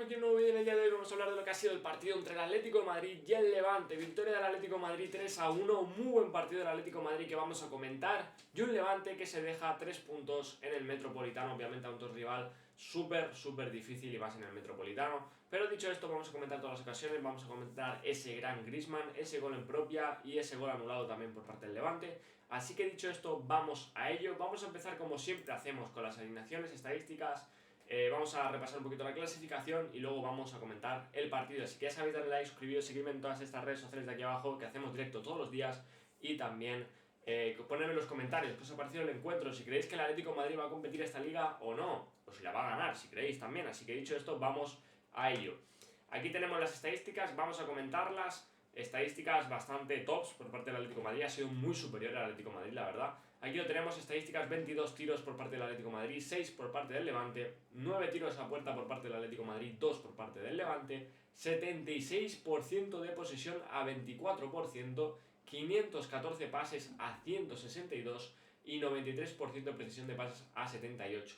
estamos aquí en un nuevo vídeo. En el día de hoy vamos a hablar de lo que ha sido el partido entre el Atlético de Madrid y el Levante. Victoria del Atlético de Madrid 3-1, muy buen partido del Atlético de Madrid que vamos a comentar. Y un Levante que se deja 3 puntos en el Metropolitano, obviamente a un rival súper difícil y más en el Metropolitano. Pero dicho esto, vamos a comentar todas las ocasiones, vamos a comentar ese gran Griezmann, ese gol en propia y ese gol anulado también por parte del Levante. Así que dicho esto, vamos a ello. Vamos a empezar como siempre hacemos con las alineaciones estadísticas. Vamos a repasar un poquito la clasificación y luego vamos a comentar el partido. Así que ya sabéis, darle like, suscribiros, seguirme en todas estas redes sociales de aquí abajo, que hacemos directo todos los días. Y también ponedme en los comentarios qué os ha parecido el encuentro, si creéis que el Atlético de Madrid va a competir esta liga o no, o si la va a ganar, si creéis también. Así que dicho esto, vamos a ello. Aquí tenemos las estadísticas, vamos a comentarlas. Estadísticas bastante tops por parte del Atlético de Madrid, ha sido muy superior al Atlético de Madrid, la verdad. Aquí lo tenemos, estadísticas: 22 tiros por parte del Atlético de Madrid, 6 por parte del Levante, 9 tiros a puerta por parte del Atlético de Madrid, 2 por parte del Levante, 76% de posesión a 24%, 514 pases a 162 y 93% de precisión de pases a 78.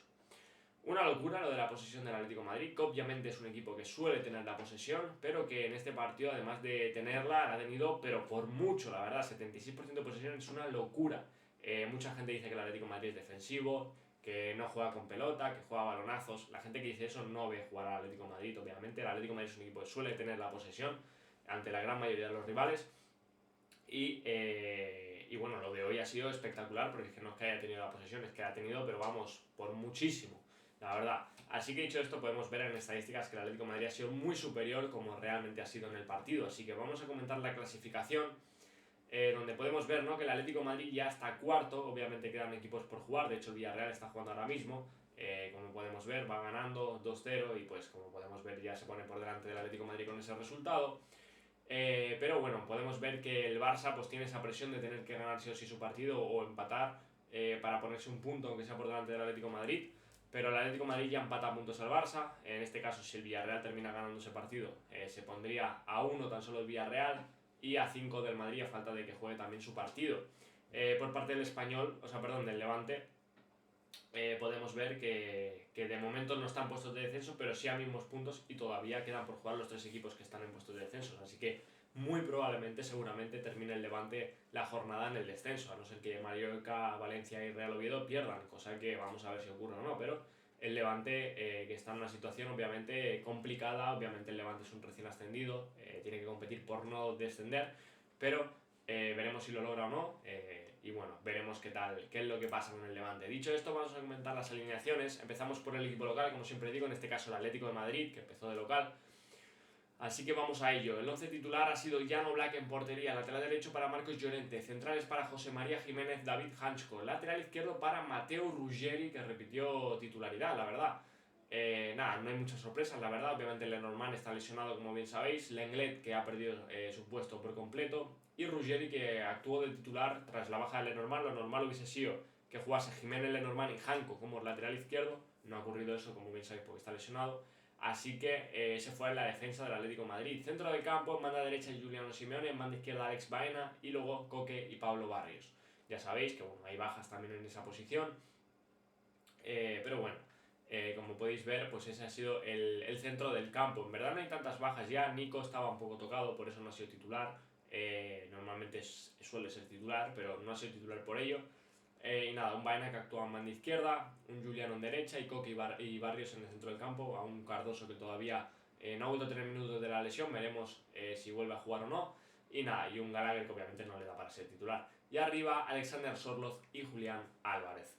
Una locura lo de la posesión del Atlético de Madrid, que obviamente es un equipo que suele tener la posesión, pero que en este partido, además de tenerla, la ha tenido, pero por mucho, la verdad. 76% de posesión es una locura. Mucha gente dice que el Atlético de Madrid es defensivo, que no juega con pelota, que juega a balonazos. La gente que dice eso no ve jugar al Atlético de Madrid, obviamente. El Atlético de Madrid es un equipo que suele tener la posesión ante la gran mayoría de los rivales. Y bueno, lo de hoy ha sido espectacular, porque es que no es que haya tenido la posesión, es que la ha tenido, pero vamos, por muchísimo, la verdad. Así que dicho esto, podemos ver en estadísticas que el Atlético de Madrid ha sido muy superior como realmente ha sido en el partido. Así que vamos a comentar la clasificación, donde podemos ver, ¿no?, que el Atlético de Madrid ya está cuarto. Obviamente quedan equipos por jugar, de hecho el Villarreal está jugando ahora mismo. Como podemos ver, va ganando 2-0 y pues como podemos ver ya se pone por delante del Atlético de Madrid con ese resultado. Pero bueno, podemos ver que el Barça pues tiene esa presión de tener que ganar sí o sí su partido o empatar para ponerse un punto, aunque sea por delante del Atlético de Madrid. Pero el Atlético de Madrid ya empata puntos al Barça. En este caso, si el Villarreal termina ganando ese partido, se pondría a 1 tan solo el Villarreal y a 5 del Madrid, a falta de que juegue también su partido. Por parte del Español, del Levante, podemos ver que de momento no están puestos de descenso, pero sí a mismos puntos y todavía quedan por jugar los 3 equipos que están en puestos de descenso. Así que muy probablemente, seguramente, termine el Levante la jornada en el descenso, a no ser que Mallorca, Valencia y Real Oviedo pierdan, cosa que vamos a ver si ocurre o no. Pero el Levante, que está en una situación obviamente complicada, obviamente el Levante es un recién ascendido, tiene que competir por no descender, pero veremos si lo logra o no, y bueno, veremos qué es lo que pasa con el Levante. Dicho esto, vamos a comentar las alineaciones. Empezamos por el equipo local, como siempre digo, en este caso el Atlético de Madrid, que empezó de local. Así que vamos a ello. El 11 titular ha sido Jan Oblak en portería, lateral derecho para Marcos Llorente, centrales para José María Jiménez, David Hanchko, lateral izquierdo para Matteo Ruggeri, que repitió titularidad, la verdad. Nada, no hay muchas sorpresas, la verdad. Obviamente Lenormand está lesionado, como bien sabéis, Lenglet, que ha perdido su puesto por completo, y Ruggeri, que actuó de titular tras la baja de Lenormand. Lo normal hubiese sido que jugase Jiménez, Lenormand y Hanchko como lateral izquierdo. No ha ocurrido eso, como bien sabéis, porque está lesionado. Así que se fue en la defensa del Atlético de Madrid. Centro del campo, en banda derecha Juliano Simeone, en banda izquierda Alex Baena y luego Coque y Pablo Barrios. Ya sabéis que bueno, hay bajas también en esa posición, pero bueno, como podéis ver, pues ese ha sido el centro del campo. En verdad no hay tantas bajas ya. Nico estaba un poco tocado, por eso no ha sido titular. Normalmente suele ser titular, pero no ha sido titular por ello. Y nada, un Baena que actúa en banda izquierda, un Juliano en derecha y Coque y Barrios en el centro del campo, a un Cardoso que todavía no ha vuelto a tener minutos de la lesión, veremos si vuelve a jugar o no. Y nada, y un Gallagher que obviamente no le da para ser titular. Y arriba, Alexander Sorloz y Julián Álvarez.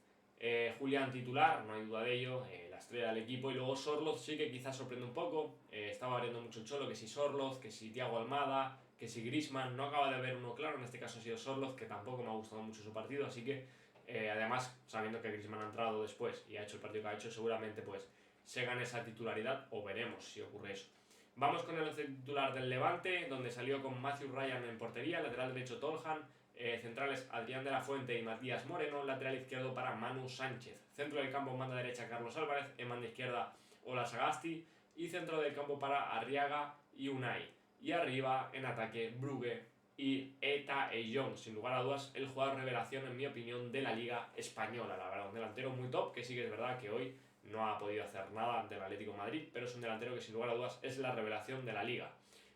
Julián titular, no hay duda de ello, la estrella del equipo. Y luego Sorloz sí que quizás sorprende un poco, estaba variando mucho el Cholo, que si Sorloz, que si Thiago Almada, que si Griezmann. No acaba de haber uno claro, en este caso ha sido Sorloz, que tampoco me ha gustado mucho su partido, así que además, sabiendo que Griezmann ha entrado después y ha hecho el partido que ha hecho, seguramente pues se gane esa titularidad, o veremos si ocurre eso. Vamos con el 11 titular del Levante, donde salió con Matthew Ryan en portería, lateral derecho Toljan, centrales Adrián de la Fuente y Matías Moreno, lateral izquierdo para Manu Sánchez, centro del campo en banda derecha Carlos Álvarez, en banda izquierda Ola Sagasti y centro del campo para Arriaga y Unai. Y arriba en ataque Brugge y Eta Eyong, sin lugar a dudas el jugador revelación, en mi opinión, de la Liga Española, la verdad. Un delantero muy top, que sí que es verdad que hoy no ha podido hacer nada ante el Atlético de Madrid, pero es un delantero que sin lugar a dudas es la revelación de la liga.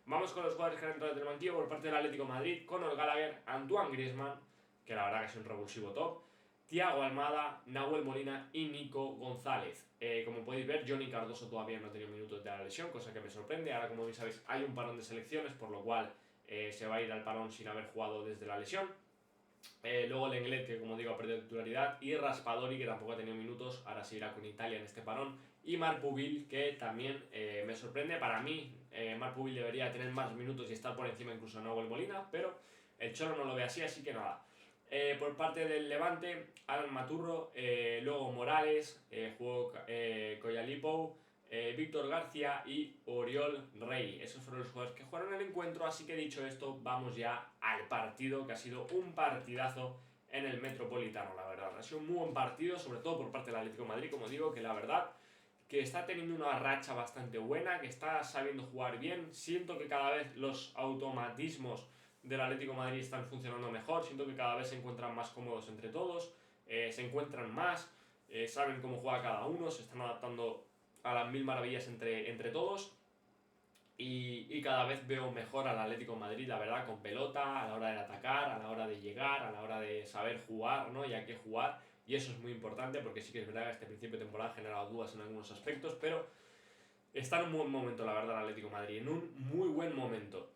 Vamos con los jugadores que han entrado desde el banquillo por parte del Atlético de Madrid: Conor Gallagher, Antoine Griezmann, que la verdad que es un revulsivo top, Thiago Almada, Nahuel Molina y Nico González. Como podéis ver, Johnny Cardoso todavía no ha tenido minutos de la lesión, cosa que me sorprende. Ahora, como bien sabéis, hay un parón de selecciones, por lo cual se va a ir al parón sin haber jugado desde la lesión. Luego Lenglet, que como digo ha perdido titularidad, y Raspadori, que tampoco ha tenido minutos, ahora sí irá con Italia en este parón, y Marc Pubil, que también me sorprende. Para mí, Marc Pubil debería tener más minutos y estar por encima incluso de Nahuel Molina, pero el Cholo no lo ve así que nada. Por parte del Levante, Alan Maturro, luego Morales, jugó Coyalipo, Víctor García y Oriol Rey. Esos fueron los jugadores que jugaron el encuentro, así que dicho esto, vamos ya al partido, que ha sido un partidazo en el Metropolitano, la verdad. Ha sido un muy buen partido, sobre todo por parte del Atlético de Madrid, como digo, que la verdad que está teniendo una racha bastante buena, que está sabiendo jugar bien. Siento que cada vez los automatismos del Atlético de Madrid están funcionando mejor, siento que cada vez se encuentran más cómodos entre todos, se encuentran más, saben cómo juega cada uno, se están adaptando a las mil maravillas entre todos, y cada vez veo mejor al Atlético de Madrid, la verdad, con pelota, a la hora de atacar, a la hora de llegar, a la hora de saber jugar, ¿no? Y a qué jugar, y eso es muy importante, porque sí que es verdad que este principio de temporada ha generado dudas en algunos aspectos, pero está en un buen momento, la verdad, el Atlético de Madrid, en un muy buen momento.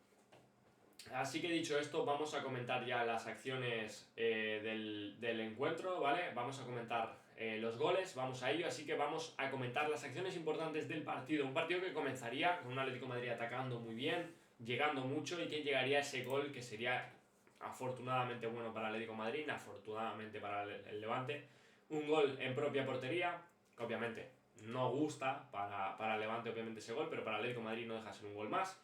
Así que dicho esto, vamos a comentar ya las acciones del encuentro, ¿vale? Vamos a comentar los goles, vamos a ello, así que vamos a comentar las acciones importantes del partido. Un partido que comenzaría con un Atlético de Madrid atacando muy bien, llegando mucho, y que llegaría a ese gol que sería afortunadamente bueno para el Atlético de Madrid, inafortunadamente para el Levante. Un gol en propia portería, que obviamente no gusta para el Levante obviamente ese gol, pero para el Atlético de Madrid no deja de ser un gol más.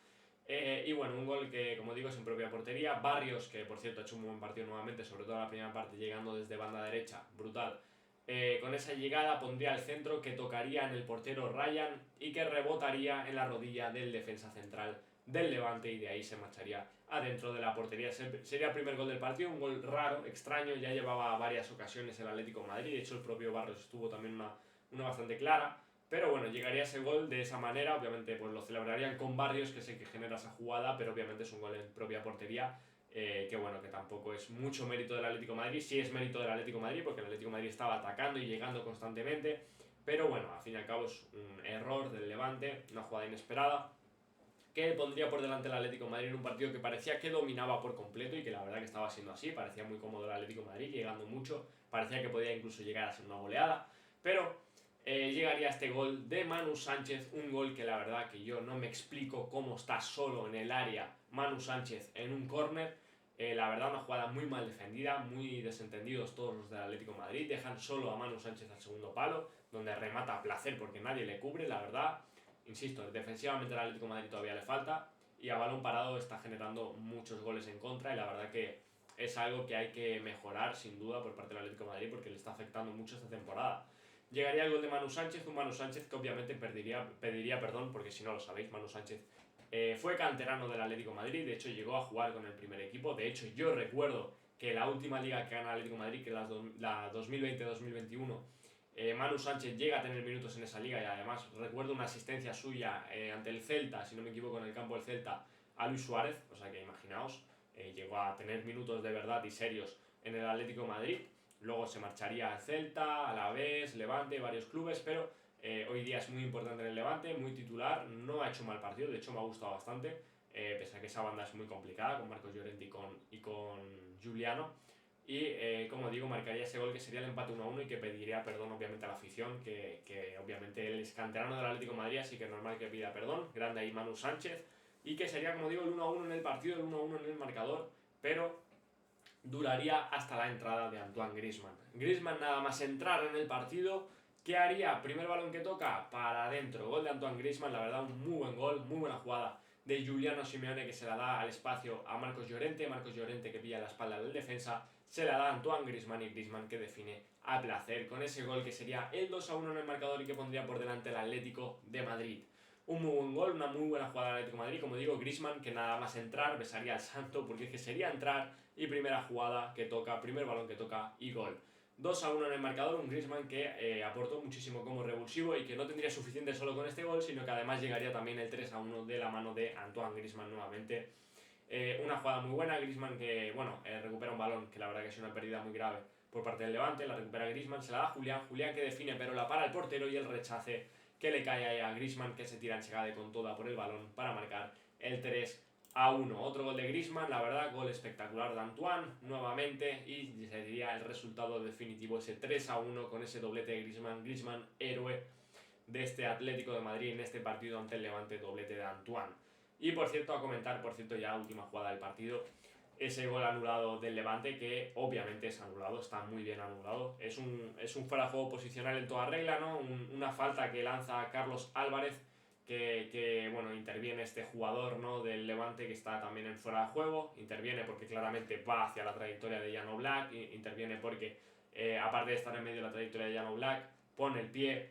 Y bueno, un gol que, como digo, es en propia portería. Barrios, que por cierto ha hecho un buen partido nuevamente, sobre todo en la primera parte, llegando desde banda derecha, brutal. Con esa llegada pondría el centro, que tocaría en el portero Ryan y que rebotaría en la rodilla del defensa central del Levante, y de ahí se marcharía adentro de la portería. Sería el primer gol del partido, un gol raro, extraño, ya llevaba varias ocasiones el Atlético de Madrid, de hecho el propio Barrios estuvo también una bastante clara. Pero bueno, llegaría ese gol de esa manera, obviamente pues lo celebrarían con Barrios, que es el que genera esa jugada, pero obviamente es un gol en propia portería, que bueno, que tampoco es mucho mérito del Atlético de Madrid. Sí es mérito del Atlético de Madrid, porque el Atlético de Madrid estaba atacando y llegando constantemente, pero bueno, al fin y al cabo es un error del Levante, una jugada inesperada, que pondría por delante el Atlético de Madrid en un partido que parecía que dominaba por completo, y que la verdad que estaba siendo así, parecía muy cómodo el Atlético de Madrid, llegando mucho, parecía que podía incluso llegar a ser una goleada, pero llegaría este gol de Manu Sánchez, un gol que la verdad que yo no me explico cómo está solo en el área Manu Sánchez en un córner. La verdad, una jugada muy mal defendida, muy desentendidos todos los del Atlético de Madrid, dejan solo a Manu Sánchez al segundo palo, donde remata a placer porque nadie le cubre, la verdad. Insisto, defensivamente al Atlético de Madrid todavía le falta, y a balón parado está generando muchos goles en contra, y la verdad que es algo que hay que mejorar sin duda por parte del Atlético de Madrid, porque le está afectando mucho esta temporada. Llegaría el gol de Manu Sánchez, un Manu Sánchez que obviamente pediría perdón, porque si no lo sabéis, Manu Sánchez fue canterano del Atlético de Madrid, de hecho llegó a jugar con el primer equipo. De hecho, yo recuerdo que la última liga que gana el Atlético de Madrid, que es la 2020-2021, Manu Sánchez llega a tener minutos en esa liga, y además recuerdo una asistencia suya ante el Celta, si no me equivoco, en el campo del Celta, a Luis Suárez. O sea que imaginaos, llegó a tener minutos de verdad y serios en el Atlético de Madrid. Luego se marcharía al Celta, Alavés, Levante, varios clubes, pero hoy día es muy importante en el Levante, muy titular, no ha hecho mal partido, de hecho me ha gustado bastante, pese a que esa banda es muy complicada, con Marcos Llorente y con Giuliano. Y como digo, marcaría ese gol que sería el empate 1-1, y que pediría perdón obviamente a la afición, que obviamente él es canterano del Atlético de Madrid, así que es normal que pida perdón. Grande ahí Manu Sánchez, y que sería, como digo, el 1-1 en el partido, el 1-1 en el marcador, pero duraría hasta la entrada de Antoine Griezmann. Griezmann, nada más entrar en el partido, ¿qué haría? Primer balón que toca, para adentro, gol de Antoine Griezmann, la verdad un muy buen gol, muy buena jugada de Giuliano Simeone, que se la da al espacio a Marcos Llorente que pilla la espalda del defensa, se la da a Antoine Griezmann, y Griezmann que define a placer con ese gol que sería el 2-1 en el marcador, y que pondría por delante el Atlético de Madrid. Un muy buen gol, una muy buena jugada del Atlético de Madrid, como digo, Griezmann que nada más entrar besaría al santo, porque es que sería entrar y primera jugada que toca, primer balón que toca y gol. 2-1 en el marcador, un Griezmann que aportó muchísimo como revulsivo y que no tendría suficiente solo con este gol, sino que además llegaría también el 3-1 de la mano de Antoine Griezmann nuevamente. Una jugada muy buena, Griezmann que, bueno, recupera un balón que la verdad que es una pérdida muy grave por parte del Levante, la recupera Griezmann, se la da a Julián, Julián que define pero la para el portero y el rechace que le cae ahí a Griezmann que se tira en chegada con toda por el balón para marcar el 3-1. Otro gol de Griezmann, la verdad, gol espectacular de Antoine nuevamente y sería el resultado definitivo, ese 3-1 con ese doblete de Griezmann, Griezmann héroe de este Atlético de Madrid en este partido ante el Levante, doblete de Antoine. Y por cierto, a comentar, ya última jugada del partido, ese gol anulado del Levante, que obviamente es anulado, está muy bien anulado. Es un fuera de juego posicional en toda regla, ¿no? Una falta que lanza Carlos Álvarez, que bueno, interviene este jugador, ¿no? Del Levante que está también en fuera de juego. Interviene porque claramente va hacia la trayectoria de Jan Oblak, interviene porque, aparte de estar en medio de la trayectoria de Jan Oblak, pone el pie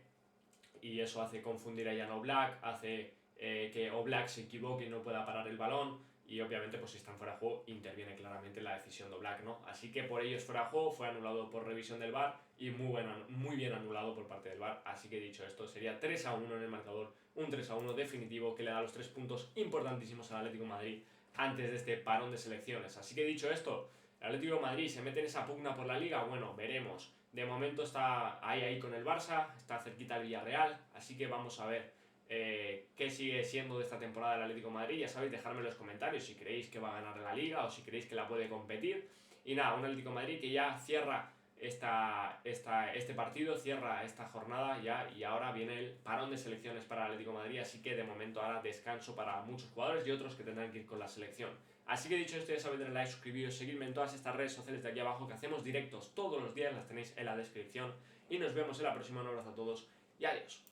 y eso hace confundir a Jan Oblak, hace que Oblak se equivoque y no pueda parar el balón y obviamente pues si están fuera de juego interviene claramente la decisión de Oblak, ¿no? Así que por ello es fuera de juego, fue anulado por revisión del VAR y muy bien anulado por parte del VAR, así que dicho esto sería 3-1 en el marcador, un 3-1 definitivo que le da los 3 puntos importantísimos al Atlético de Madrid antes de este parón de selecciones. Así que dicho esto, el Atlético de Madrid se mete en esa pugna por la Liga, bueno, veremos. De momento está ahí con el Barça, está cerquita el Villarreal, así que vamos a ver qué sigue siendo de esta temporada del Atlético de Madrid. Ya sabéis, dejadme en los comentarios si creéis que va a ganar la Liga o si creéis que la puede competir. Y nada, un Atlético de Madrid que ya cierra este partido, cierra esta jornada ya y ahora viene el parón de selecciones para el Atlético de Madrid, así que de momento ahora descanso para muchos jugadores y otros que tendrán que ir con la selección. Así que dicho esto, ya sabéis, darle like, suscribiros, seguirme en todas estas redes sociales de aquí abajo que hacemos directos todos los días, las tenéis en la descripción y nos vemos en la próxima. Un abrazo a todos y adiós.